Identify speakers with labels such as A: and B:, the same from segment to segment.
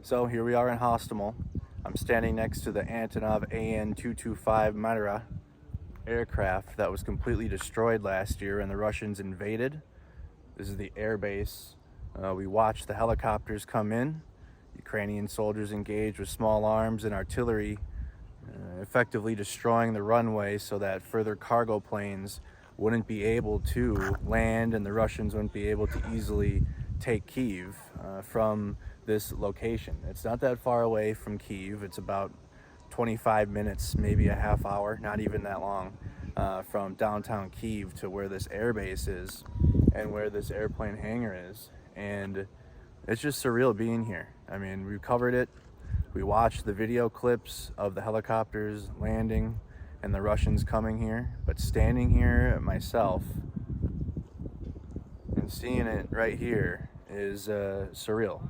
A: So here we are in Hostomel. I'm standing next to the Antonov AN-225 Mera aircraft that was completely destroyed last year and the Russians invaded. This is the air base. We watched the helicopters come in. Ukrainian soldiers engaged with small arms and artillery, effectively destroying the runway so that further cargo planes wouldn't be able to land and the Russians wouldn't be able to easily take Kyiv from this location. It's not that far away from Kyiv. It's about 25 minutes, maybe a half hour, not even that long, from downtown Kyiv to where this airbase is and where this airplane hangar is. And it's just surreal being here. I mean, we covered it. We watched the video clips of the helicopters landing and the Russians coming here, but standing here myself and seeing it right here is surreal.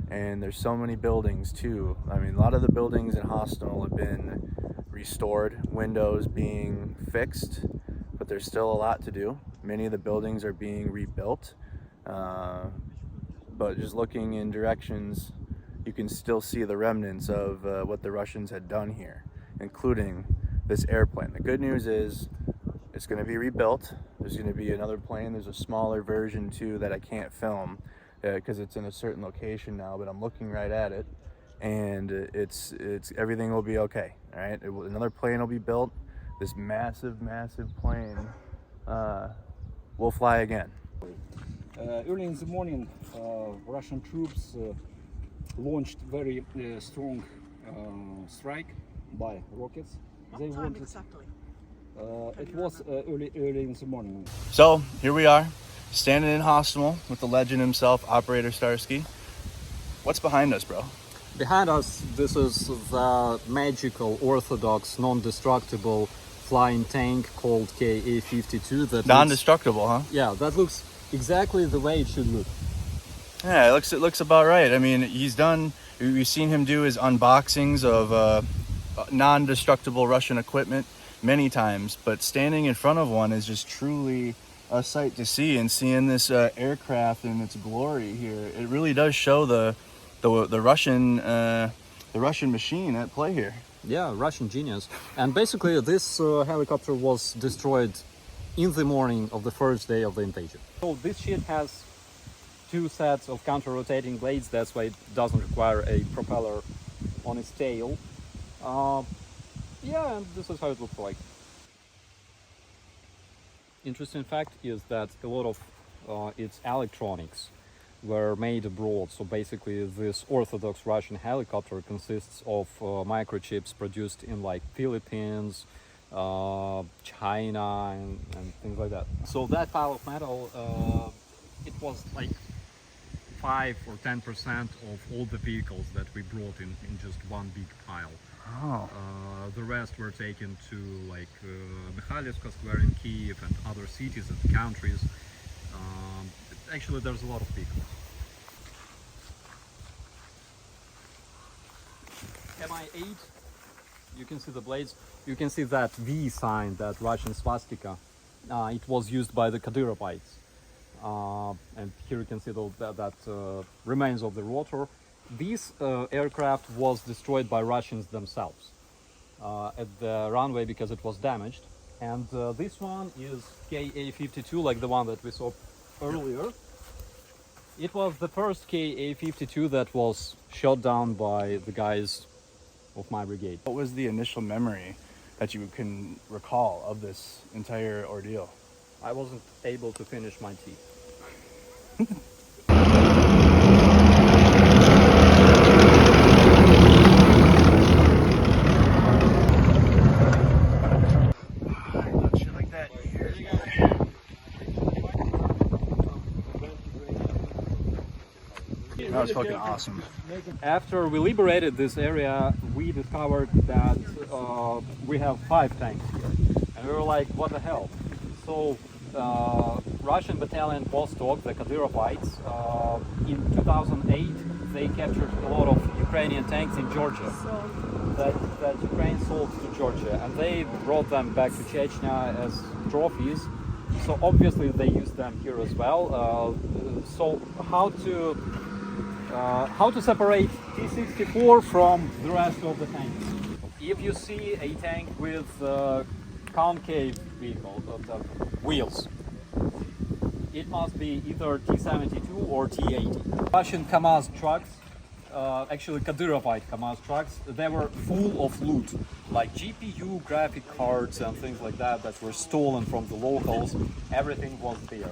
A: And there's so many buildings too. I mean, a lot of the buildings in Hostomel have been restored, windows being fixed, but there's still a lot to do. Many of the buildings are being rebuilt, but just looking in directions, you can still see the remnants of what the Russians had done here, including this airplane. The good news is it's going to be rebuilt. There's going to be another plane. There's a smaller version too that I can't film because it's in a certain location now, but I'm looking right at it, and it's everything will be okay. All right, another plane will be built. This massive plane will fly again.
B: Early in the morning, Russian troops launched very strong strike by rockets. They wanted
C: exactly.
B: It was early in the morning.
A: So here we are, standing in Hostomel with the legend himself, Operator Starsky. What's behind us, bro?
D: Behind us, this is the magical, orthodox, non-destructible flying tank called KA-52. That
A: Non-destructible, huh?
D: Yeah, that looks exactly the way it should look.
A: Yeah, it looks about right. I mean, we've seen him do his unboxings of non-destructible Russian equipment many times, but standing in front of one is just truly a sight to see. And seeing this aircraft in its glory here, it really does show the Russian machine at play here.
D: Yeah, Russian genius. And basically, this helicopter was destroyed in the morning of the first day of the invasion. So this ship has two sets of counter-rotating blades. That's why it doesn't require a propeller on its tail. Yeah, and this is how it looks like. Interesting fact is that a lot of its electronics were made abroad. So basically this Orthodox Russian helicopter consists of microchips produced in like Philippines, China and things like that. So that pile of metal, it was like 5 or 10% of all the vehicles that we brought in just one big pile.
A: Oh.
D: The rest were taken to like Mikhailivsk, Square in Kyiv and other cities and countries. Actually, there's a lot of vehicles. Mi-8, you can see the blades. You can see that V sign, that Russian swastika. It was used by the Kadyrovites. And here you can see that remains of the rotor. This aircraft was destroyed by Russians themselves at the runway because it was damaged. And this one is KA-52, like the one that we saw earlier. It was the first KA-52 that was shot down by the guys of my brigade.
A: What was the initial memory that you can recall of this entire ordeal?
D: I wasn't able to finish my tea.
A: That was fucking awesome.
D: After we liberated this area, we discovered that we have 5 tanks here. And we were like, what the hell? So Russian battalion Vostok, the Kadyrovites, in 2008 they captured a lot of Ukrainian tanks in Georgia that Ukraine sold to Georgia, and they brought them back to Chechnya as trophies. So obviously they used them here as well. So how to how to separate T-64 from the rest of the tanks. If you see a tank with concave wheels, it must be either T-72 or T-80. Russian KAMAZ trucks, actually Kadyrovite KAMAZ trucks, they were full of loot, like GPU, graphic cards and things like that that were stolen from the locals. Everything was there.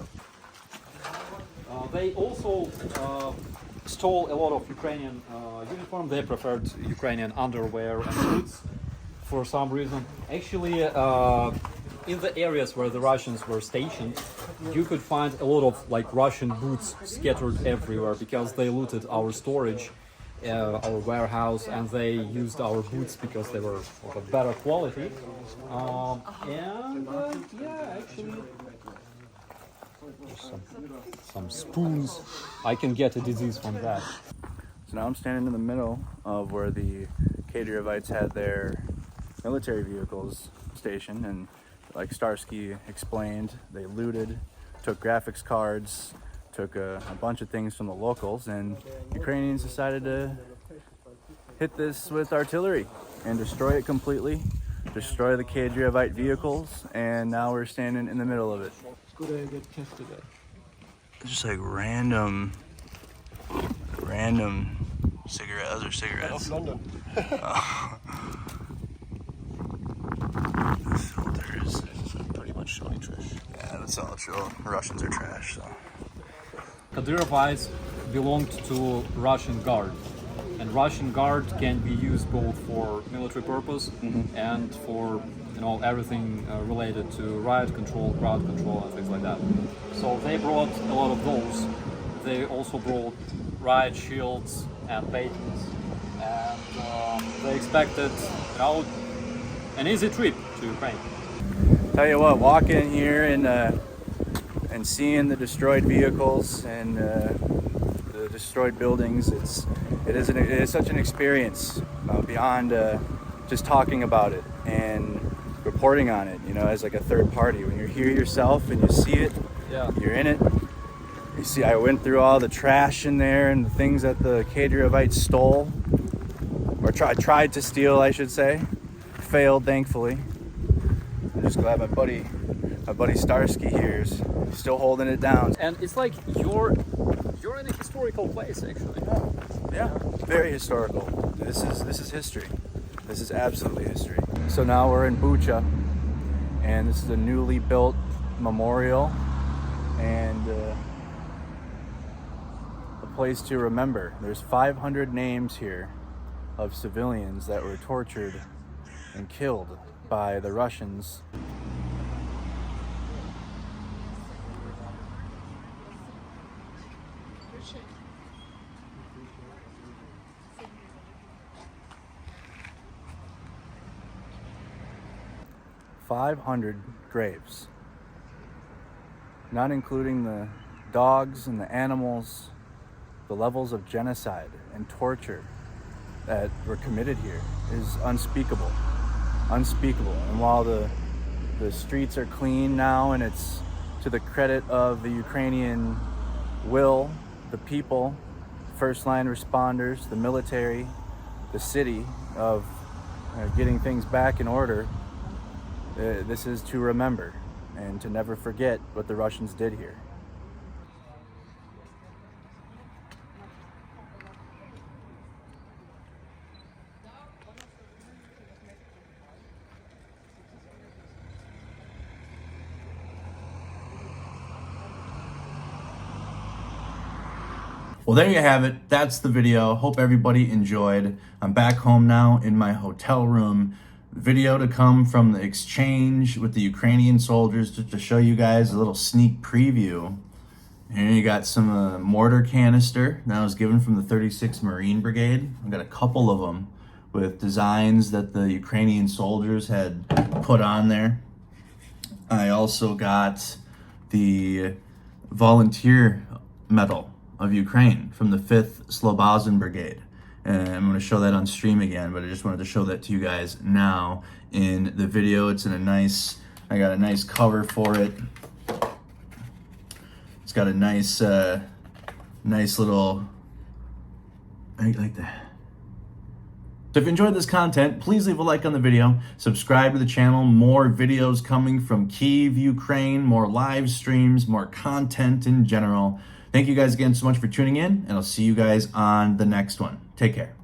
D: They also stole a lot of Ukrainian uniform. They preferred Ukrainian underwear and boots for some reason. Actually, in the areas where the Russians were stationed, you could find a lot of like Russian boots scattered everywhere because they looted our storage, our warehouse, and they used our boots because they were of a better quality. Yeah, actually. Some spoons. I can get a disease from that.
A: So now I'm standing in the middle of where the Kadyriovites had their military vehicles stationed, and like Starsky explained, they looted, took graphics cards, took a bunch of things from the locals, and Ukrainians decided to hit this with artillery and destroy it completely, destroy the Kadyrioite vehicles, and now we're standing in the middle of it. Just like random cigarettes. Those are cigarettes.
C: London.
A: Filters.
C: Pretty much only trash.
A: Yeah, that's all true. Russians are trash, so.
D: Kadyrovites belonged to Russian Guard, and Russian Guard can be used both for military purpose and for everything related to riot control, crowd control, and things like that. So they brought a lot of those. They also brought riot shields and batons, and they expected an easy trip to Ukraine.
A: Tell you what, walking here and seeing the destroyed vehicles and the destroyed buildings, it is such an experience beyond just talking about it and reporting on it, as like a third party. When you're here yourself and you see it, you're in it. You see, I went through all the trash in there and the things that the Kadyriovites stole, or tried to steal, I should say. Failed, thankfully. I'm just glad my buddy Starsky here is still holding it down.
D: And it's like you're in a historical place, actually.
A: Yeah, very historical. This is history. This is absolutely history. So now we're in Bucha, and this is a newly built memorial and a place to remember. There's 500 names here of civilians that were tortured and killed by the Russians. "500 graves, not including the dogs and the animals. The levels of genocide and torture that were committed here is unspeakable. And while the streets are clean now, and it's to the credit of the Ukrainian will, the people, first line responders, the military, the city, of getting things back in order, this is to remember and to never forget what the Russians did here. Well, there you have it. That's the video. Hope everybody enjoyed. I'm back home now in my hotel room. Video to come from the exchange with the Ukrainian soldiers, just to show you guys a little sneak preview. Here you got some mortar canister that was given from the 36th Marine Brigade. I've got a couple of them with designs that the Ukrainian soldiers had put on there. I also got the volunteer medal of Ukraine from the 5th Slobozin Brigade. And I'm going to show that on stream again, but I just wanted to show that to you guys now in the video. It's in I got a nice cover for it. It's got a nice little like that. So if you enjoyed this content, please leave a like on the video, subscribe to the channel, more videos coming from Kyiv, Ukraine, more live streams, more content in general. Thank you guys again so much for tuning in, and I'll see you guys on the next one. Take care.